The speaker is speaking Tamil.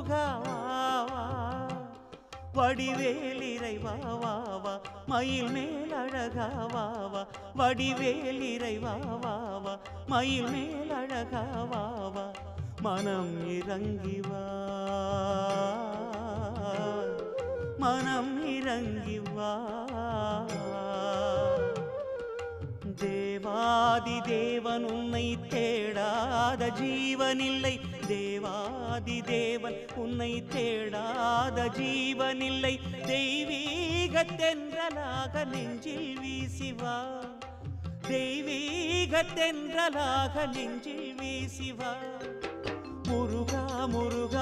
முருகா வா வடிவேல் இறைவா வா வா மயில் மேல் அழகா வா வா வடிவேல் இறைவா வா வா மயில் மேல் அழகா வா வா மனம் இறங்கி வா மனம் இறங்கி வா தேவாதி தேவன் உன்னை தேடாத ஜீவனில்லை தேவாதி தேவன் உன்னை தேடாத ஜீவனில்லை தெய்வீக தென்றலாக நெஞ்சில் வீசிவா தெய்வீக தென்றலாக நெஞ்சில் வீசிவா முருகா முருகா